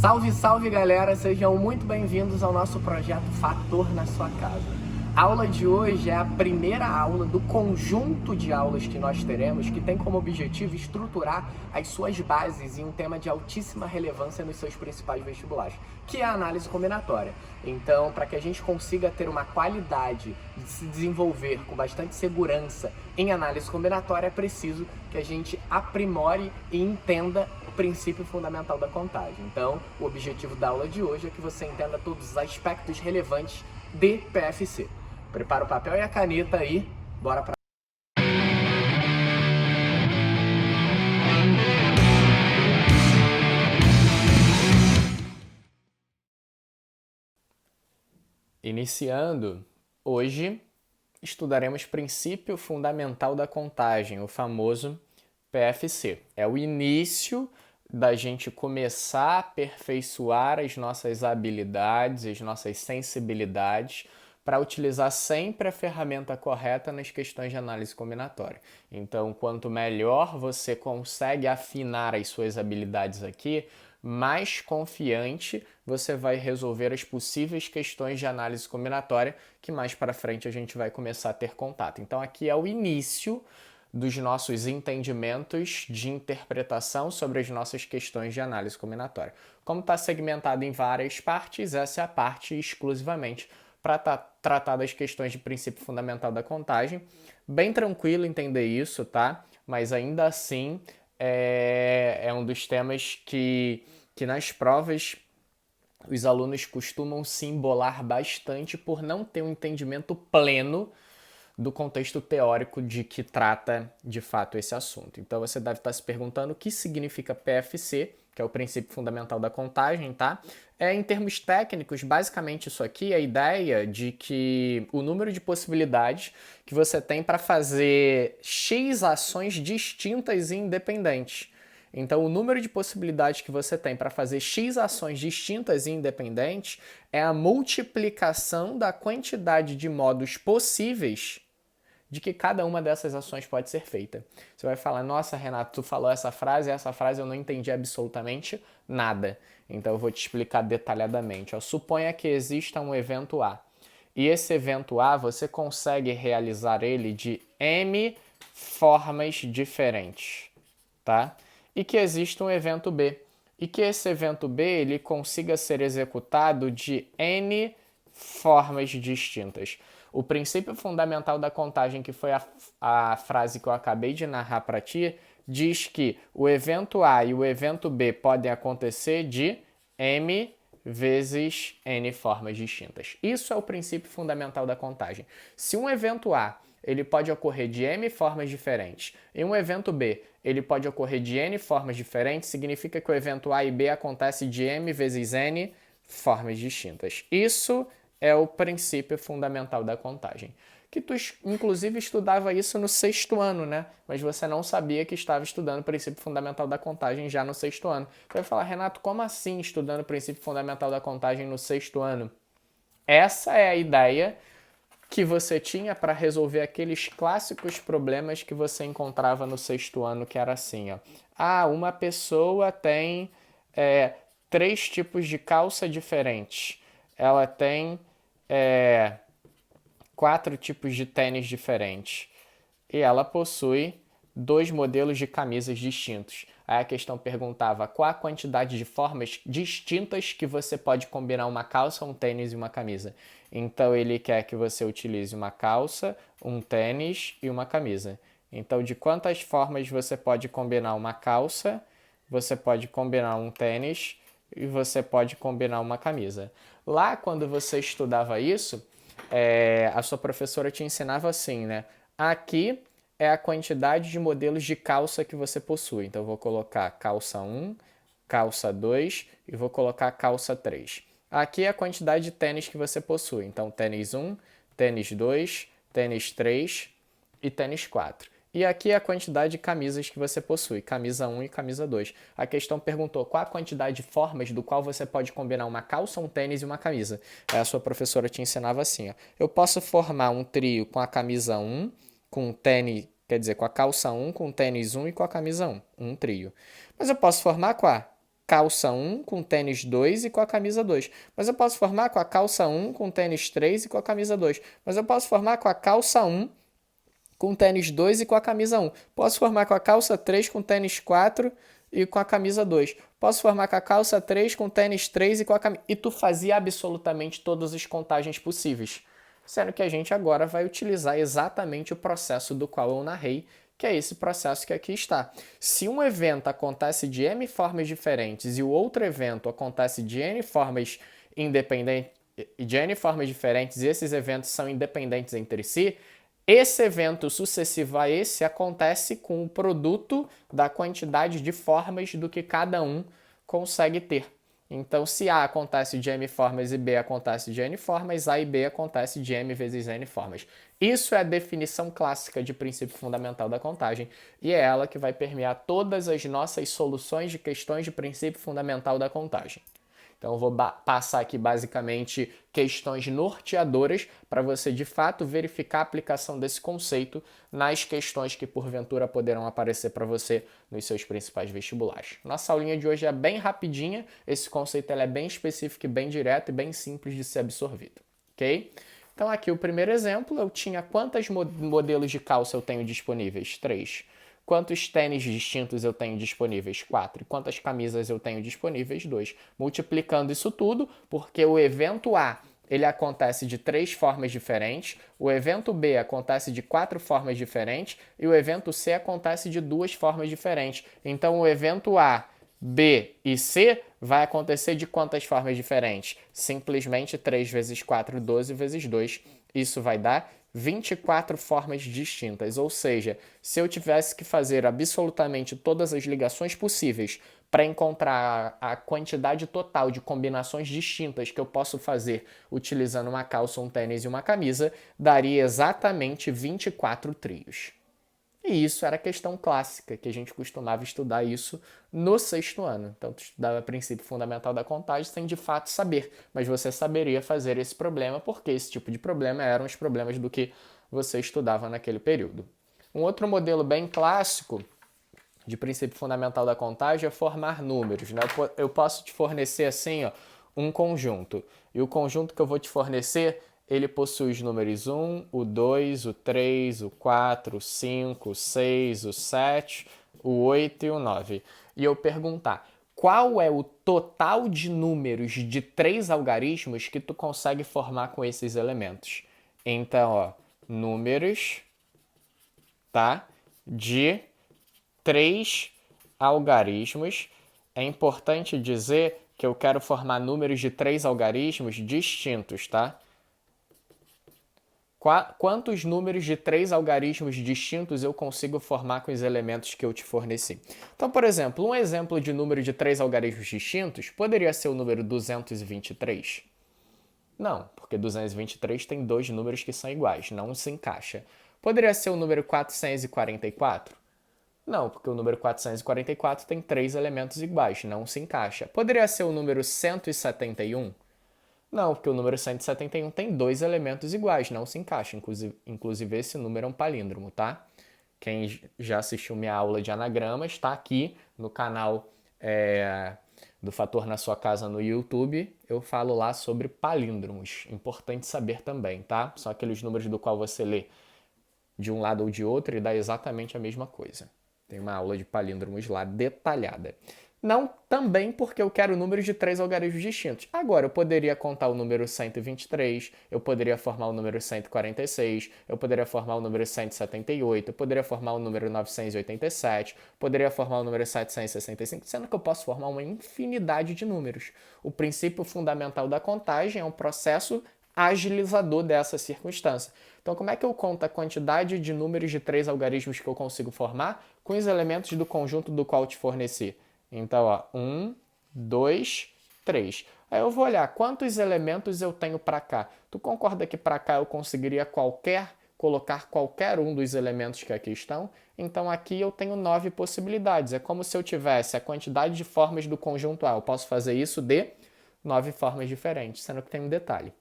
Salve, salve galera, sejam muito bem-vindos ao nosso projeto Fator na sua casa. A aula de hoje é a primeira aula do conjunto de aulas que nós teremos, que tem como objetivo estruturar as suas bases em um tema de altíssima relevância nos seus principais vestibulares, que é a análise combinatória. Então, para que a gente consiga ter uma qualidade de se desenvolver com bastante segurança em análise combinatória, é preciso que a gente aprimore e entenda o princípio fundamental da contagem. Então, o objetivo da aula de hoje é que você entenda todos os aspectos relevantes de PFC. Prepara o papel e a caneta aí, bora pra... Iniciando, hoje estudaremos princípio fundamental da contagem, o famoso PFC. É o início da gente começar a aperfeiçoar as nossas habilidades, as nossas sensibilidades, para utilizar sempre a ferramenta correta nas questões de análise combinatória. Então, quanto melhor você consegue afinar as suas habilidades aqui, mais confiante você vai resolver as possíveis questões de análise combinatória que mais para frente a gente vai começar a ter contato. Então, aqui é o início dos nossos entendimentos de interpretação sobre as nossas questões de análise combinatória. Como está segmentado em várias partes, essa é a parte exclusivamente para tratar das questões de princípio fundamental da contagem. Bem tranquilo entender isso, tá? Mas ainda assim é um dos temas que nas provas os alunos costumam se embolar bastante por não ter um entendimento pleno do contexto teórico de que trata de fato esse assunto. Então você deve estar se perguntando o que significa PFC, que é o princípio fundamental da contagem, tá? Em termos técnicos, basicamente isso aqui é a ideia de que o número de possibilidades que você tem para fazer X ações distintas e independentes. Então, o número de possibilidades que você tem para fazer X ações distintas e independentes é a multiplicação da quantidade de modos possíveis de que cada uma dessas ações pode ser feita. Você vai falar, nossa, Renato, tu falou essa frase e essa frase eu não entendi absolutamente nada. Então eu vou te explicar detalhadamente. Suponha que exista um evento A. E esse evento A, você consegue realizar ele de N formas diferentes, tá? E que exista um evento B. E que esse evento B ele consiga ser executado de N formas distintas. O princípio fundamental da contagem, que foi a frase que eu acabei de narrar para ti, diz que o evento A e o evento B podem acontecer de M vezes N formas distintas. Isso é o princípio fundamental da contagem. Se um evento A ele pode ocorrer de M formas diferentes e um evento B ele pode ocorrer de N formas diferentes, significa que o evento A e B acontece de M vezes N formas distintas. Isso é o princípio fundamental da contagem. Que tu, inclusive, estudava isso no sexto ano, né? Mas você não sabia que estava estudando o princípio fundamental da contagem já no sexto ano. Você vai falar, Renato, como assim estudando o princípio fundamental da contagem no sexto ano? Essa é a ideia que você tinha para resolver aqueles clássicos problemas que você encontrava no sexto ano, que era assim, ó. Uma pessoa tem 3 tipos de calça diferentes. Ela tem 4 tipos de tênis diferentes. E ela possui 2 modelos de camisas distintos. Aí a questão perguntava qual a quantidade de formas distintas que você pode combinar uma calça, um tênis e uma camisa. Então ele quer que você utilize uma calça, um tênis e uma camisa. Então de quantas formas você pode combinar uma calça, você pode combinar um tênis e você pode combinar uma camisa. Lá quando você estudava isso, a sua professora te ensinava assim, né? Aqui é a quantidade de modelos de calça que você possui. Então eu vou colocar calça 1, calça 2 e vou colocar calça 3. Aqui é a quantidade de tênis que você possui. Então tênis 1, tênis 2, tênis 3 e tênis 4. E aqui é a quantidade de camisas que você possui, camisa 1 e camisa 2. A questão perguntou qual a quantidade de formas do qual você pode combinar uma calça, um tênis e uma camisa. Aí a sua professora te ensinava assim, ó. Eu posso formar um trio com a camisa 1, com o tênis, quer dizer, com a calça 1, com o tênis 1 e com a camisa 1. Um trio. Mas eu posso formar com a calça 1 com tênis 2 e com a camisa 2. Mas eu posso formar com a calça 1 com tênis 3 e com a camisa 2. Mas eu posso formar com a calça 1 com tênis 2 e com a camisa 1. Posso formar com a calça 3 com tênis 4 e com a camisa 2. Posso formar com a calça 3 com tênis 3 e com a camisa... E tu fazia absolutamente todas as contagens possíveis. Sendo que a gente agora vai utilizar exatamente o processo do qual eu narrei, que é esse processo que aqui está. Se um evento acontece de N formas diferentes e o outro evento acontece de N formas independentes, de N formas diferentes e esses eventos são independentes entre si, esse evento sucessivo a esse acontece com o produto da quantidade de formas do que cada um consegue ter. Então, se A acontece de M formas e B acontece de N formas, A e B acontece de M vezes N formas. Isso é a definição clássica de princípio fundamental da contagem e é ela que vai permear todas as nossas soluções de questões de princípio fundamental da contagem. Então, eu vou passar aqui basicamente questões norteadoras para você de fato verificar a aplicação desse conceito nas questões que porventura poderão aparecer para você nos seus principais vestibulares. Nossa aulinha de hoje é bem rapidinha, esse conceito é bem específico, bem direto e bem simples de ser absorvido, ok? Então, aqui o primeiro exemplo, eu tinha quantos modelos de calça eu tenho disponíveis? 3. Quantos tênis distintos eu tenho disponíveis? 4. Quantas camisas eu tenho disponíveis? 2. Multiplicando isso tudo, porque o evento A ele acontece de 3 formas diferentes, o evento B acontece de 4 formas diferentes e o evento C acontece de 2 formas diferentes. Então, o evento A, B e C vai acontecer de quantas formas diferentes? Simplesmente 3 vezes 4, 12 vezes 2. Isso vai dar 24 formas distintas, ou seja, se eu tivesse que fazer absolutamente todas as ligações possíveis para encontrar a quantidade total de combinações distintas que eu posso fazer utilizando uma calça, um tênis e uma camisa, daria exatamente 24 trios. E isso era questão clássica, que a gente costumava estudar isso no 6º ano. Então, tu estudava o princípio fundamental da contagem sem de fato saber, mas você saberia fazer esse problema, porque esse tipo de problema eram os problemas do que você estudava naquele período. Um outro modelo bem clássico de princípio fundamental da contagem é formar números, né? Eu posso te fornecer assim, ó, um conjunto, e o conjunto que eu vou te fornecer ele possui os números 1, o 2, o 3, o 4, o 5, o 6, o 7, o 8 e o 9. E eu perguntar, qual é o total de números de 3 algarismos que tu consegue formar com esses elementos? Então, ó, números, tá? De 3 algarismos. É importante dizer que eu quero formar números de 3 algarismos distintos, tá? Quantos números de 3 algarismos distintos eu consigo formar com os elementos que eu te forneci? Então, por exemplo, um exemplo de número de 3 algarismos distintos poderia ser o número 223? Não, porque 223 tem 2 números que são iguais, não se encaixa. Poderia ser o número 444? Não, porque o número 444 tem 3 elementos iguais, não se encaixa. Poderia ser o número 171? Não, porque o número 171 tem 2 elementos iguais, não se encaixa. Inclusive esse número é um palíndromo, tá? Quem já assistiu minha aula de anagramas está aqui no canal do Fator na Sua Casa no YouTube. Eu falo lá sobre palíndromos. Importante saber também, tá? São aqueles números do qual você lê de um lado ou de outro e dá exatamente a mesma coisa. Tem uma aula de palíndromos lá detalhada. Não também porque eu quero números de 3 algarismos distintos. Agora, eu poderia contar o número 123, eu poderia formar o número 146, eu poderia formar o número 178, eu poderia formar o número 987, poderia formar o número 765, sendo que eu posso formar uma infinidade de números. O princípio fundamental da contagem é um processo agilizador dessa circunstância. Então, como é que eu conto a quantidade de números de 3 algarismos que eu consigo formar com os elementos do conjunto do qual eu te forneci? Então, ó, 1, 2, 3. Aí eu vou olhar quantos elementos eu tenho para cá. Tu concorda que para cá eu conseguiria colocar qualquer um dos elementos que aqui estão? Então aqui eu tenho 9 possibilidades. É como se eu tivesse a quantidade de formas do conjunto A. Eu posso fazer isso de 9 formas diferentes, sendo que tem um detalhe.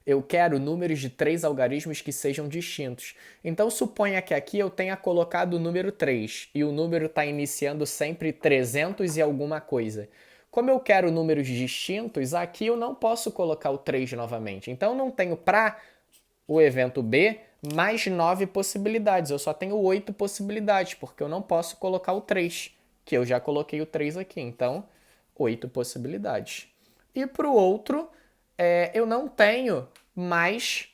Eu quero números de 3 algarismos que sejam distintos. Então, suponha que aqui eu tenha colocado o número 3 e o número está iniciando sempre 300 e alguma coisa. Como eu quero números distintos, aqui eu não posso colocar o 3 novamente. Então, eu não tenho para o evento B mais 9 possibilidades. Eu só tenho 8 possibilidades, porque eu não posso colocar o 3, que eu já coloquei o 3 aqui. Então, 8 possibilidades. E para o outro, eu não tenho mais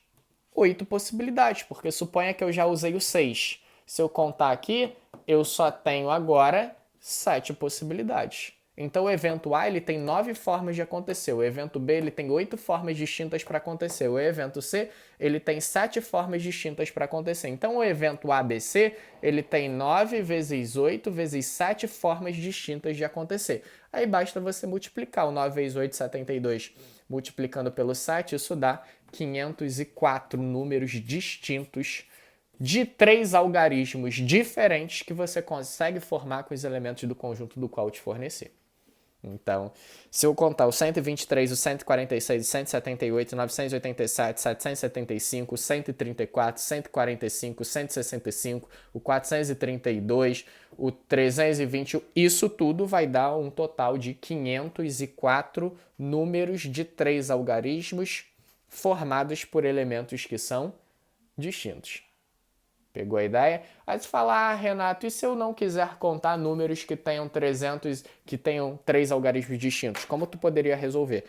8 possibilidades, porque suponha que eu já usei o 6. Se eu contar aqui, eu só tenho agora 7 possibilidades. Então o evento A ele tem 9 formas de acontecer, o evento B ele tem 8 formas distintas para acontecer, o evento C ele tem 7 formas distintas para acontecer. Então o evento ABC ele tem 9 vezes 8 vezes 7 formas distintas de acontecer. Aí basta você multiplicar o 9 vezes 8, 72, multiplicando pelo 7, isso dá 504 números distintos de 3 algarismos diferentes que você consegue formar com os elementos do conjunto do qual eu te fornecer. Então, se eu contar o 123, o 146, o 178, o 987, 775, o 134, 145, o 165, o 432, o 320, isso tudo vai dar um total de 504 números de 3 algarismos formados por elementos que são distintos. Pegou a ideia? Aí você fala, Renato, e se eu não quiser contar números que tenham 300, que tenham 3 algarismos distintos? Como tu poderia resolver?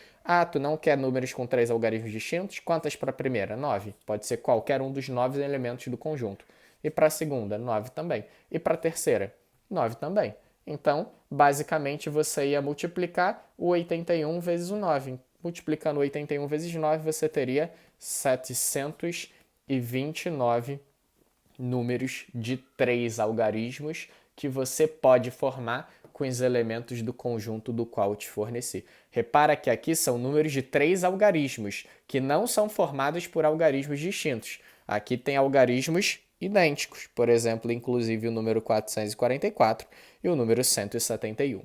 Tu não quer números com 3 algarismos distintos? Quantas para a primeira? 9. Pode ser qualquer um dos 9 elementos do conjunto. E para a segunda? 9 também. E para a terceira? 9 também. Então, basicamente, você ia multiplicar o 81 vezes o 9. Multiplicando o 81 vezes 9, você teria 729 números de 3 algarismos que você pode formar com os elementos do conjunto do qual te forneci. Repara que aqui são números de 3 algarismos, que não são formados por algarismos distintos. Aqui tem algarismos idênticos, por exemplo, inclusive o número 444 e o número 171.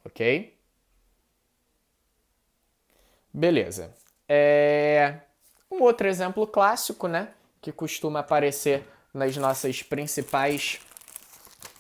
Ok? Beleza. Um outro exemplo clássico, né, que costuma aparecer nas nossas principais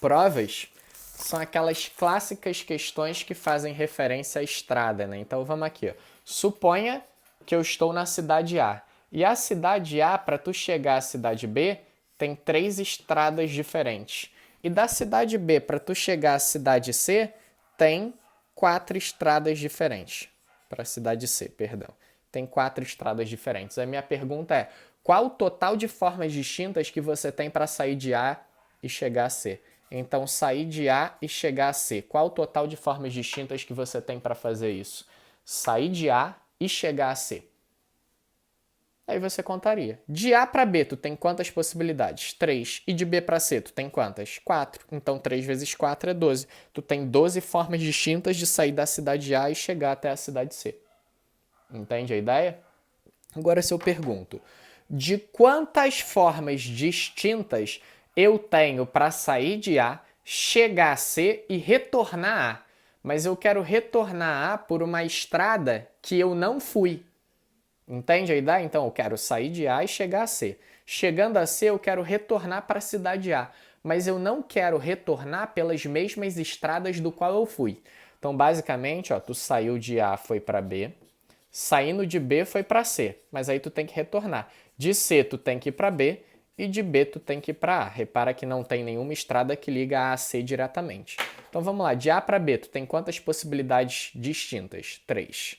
provas, são aquelas clássicas questões que fazem referência à estrada, né? Então vamos aqui, ó. Suponha que eu estou na cidade A. E a cidade A, para tu chegar à cidade B, tem 3 estradas diferentes. E da cidade B para tu chegar à cidade C, tem 4 estradas diferentes. Para a cidade C, perdão. Tem 4 estradas diferentes. A minha pergunta é, qual o total de formas distintas que você tem para sair de A e chegar a C? Então, sair de A e chegar a C. Qual o total de formas distintas que você tem para fazer isso? Sair de A e chegar a C. Aí você contaria. De A para B, tu tem quantas possibilidades? 3. E de B para C, tu tem quantas? 4. Então, 3 vezes 4 é 12. Tu tem 12 formas distintas de sair da cidade A e chegar até a cidade C. Entende a ideia? Agora, se eu pergunto, de quantas formas distintas eu tenho para sair de A, chegar a C e retornar a? Mas eu quero retornar a por uma estrada que eu não fui. Entende a ideia? Então eu quero sair de A e chegar a C. Chegando a C, eu quero retornar para a cidade A, mas eu não quero retornar pelas mesmas estradas do qual eu fui. Então, basicamente, ó, tu saiu de A, foi para B. Saindo de B foi para C, mas aí tu tem que retornar. De C tu tem que ir para B e de B tu tem que ir para A. Repara que não tem nenhuma estrada que liga A a C diretamente. Então vamos lá, de A para B tu tem quantas possibilidades distintas? 3.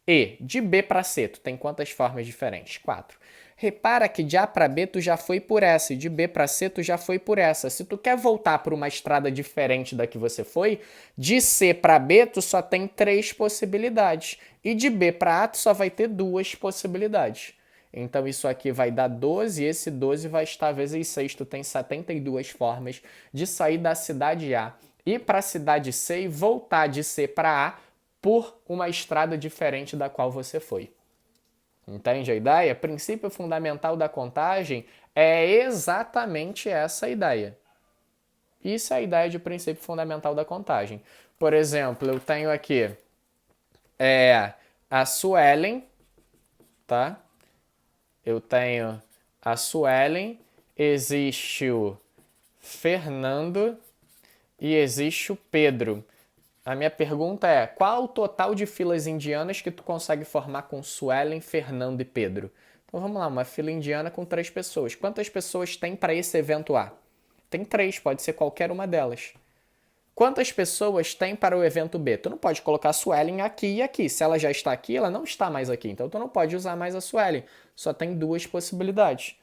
E de B para C tu tem quantas formas diferentes? 4. Repara que de A para B tu já foi por essa e de B para C tu já foi por essa. Se tu quer voltar por uma estrada diferente da que você foi, de C para B tu só tem 3 possibilidades e de B para A tu só vai ter 2 possibilidades. Então isso aqui vai dar 12 e esse 12 vai estar vezes 6. Tu tem 72 formas de sair da cidade A, ir para a cidade C e voltar de C para A por uma estrada diferente da qual você foi. Entende a ideia? Princípio fundamental da contagem é exatamente essa ideia. Isso é a ideia de princípio fundamental da contagem. Por exemplo, eu tenho aqui a Suelen, tá? eu tenho a Suelen, existe o Fernando e existe o Pedro. A minha pergunta é, qual o total de filas indianas que tu consegue formar com Suelen, Fernando e Pedro? Então vamos lá, uma fila indiana com 3 pessoas. Quantas pessoas tem para esse evento A? Tem 3, pode ser qualquer uma delas. Quantas pessoas tem para o evento B? Tu não pode colocar a Suelen aqui e aqui. Se ela já está aqui, ela não está mais aqui. Então tu não pode usar mais a Suelen. Só tem 2 possibilidades.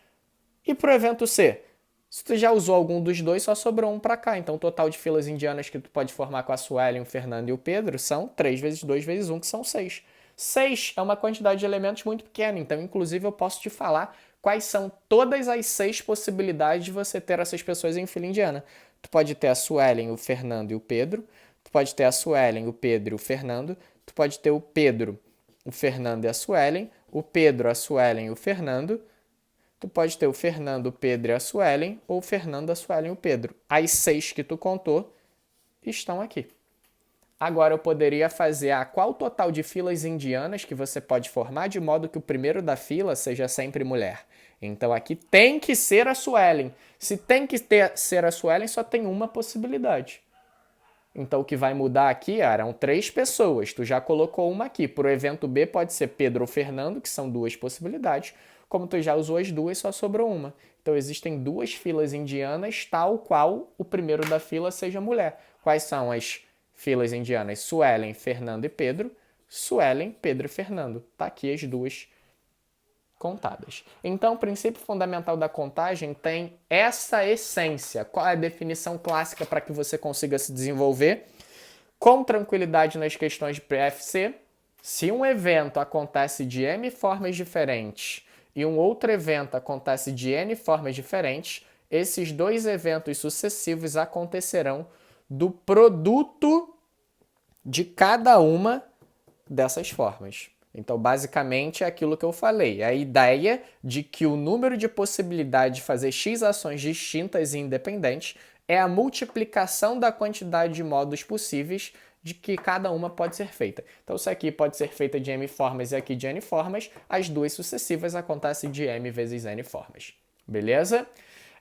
E para o evento C? Se tu já usou algum dos dois, só sobrou um para cá. Então o total de filas indianas que tu pode formar com a Suelen, o Fernando e o Pedro são 3 vezes 2 vezes 1, que são 6. 6 é uma quantidade de elementos muito pequena. Então, inclusive, eu posso te falar quais são todas as 6 possibilidades de você ter essas pessoas em fila indiana. Tu pode ter a Suelen, o Fernando e o Pedro. Tu pode ter a Suelen, o Pedro e o Fernando. Tu pode ter o Pedro, o Fernando e a Suelen. O Pedro, a Suelen e o Fernando. Tu pode ter o Fernando, o Pedro e a Suelen. Ou o Fernando, a Suelen e o Pedro. As 6 que tu contou estão aqui. Agora eu poderia fazer qual o total de filas indianas que você pode formar de modo que o primeiro da fila seja sempre mulher. Então aqui tem que ser a Suelen. Se tem que ser a Suelen, só tem uma possibilidade. Então o que vai mudar aqui eram 3 pessoas. Tu já colocou uma aqui. Para o evento B pode ser Pedro ou Fernando, que são 2 possibilidades. Como tu já usou as 2, só sobrou uma. Então existem 2 filas indianas, tal qual o primeiro da fila seja mulher. Quais são as filas indianas? Suelen, Fernando e Pedro. Suelen, Pedro e Fernando. Tá aqui as 2 contadas. Então, o princípio fundamental da contagem tem essa essência. Qual é a definição clássica para que você consiga se desenvolver com tranquilidade nas questões de PFC? Se um evento acontece de M formas diferentes e um outro evento acontece de N formas diferentes, esses 2 eventos sucessivos acontecerão do produto de cada uma dessas formas. Então, basicamente, é aquilo que eu falei. É a ideia de que o número de possibilidades de fazer X ações distintas e independentes é a multiplicação da quantidade de modos possíveis de que cada uma pode ser feita. Então, se aqui pode ser feita de M formas e aqui de N formas, as 2 sucessivas acontecem de M vezes N formas. Beleza?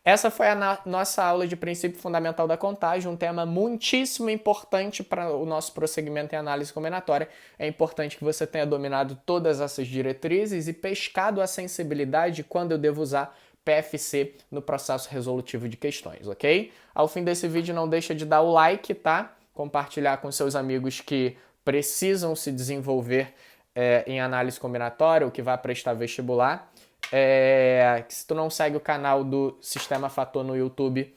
Essa foi a nossa aula de princípio fundamental da contagem, um tema muitíssimo importante para o nosso prosseguimento em análise combinatória. É importante que você tenha dominado todas essas diretrizes e pescado a sensibilidade de quando eu devo usar PFC no processo resolutivo de questões, ok? Ao fim desse vídeo, não deixa de dar o like, tá? Compartilhar com seus amigos que precisam se desenvolver em análise combinatória ou que vai prestar vestibular. Se tu não segue o canal do Sistema Fator no YouTube,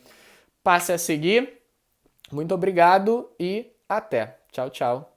passe a seguir. Muito obrigado e até. Tchau, tchau.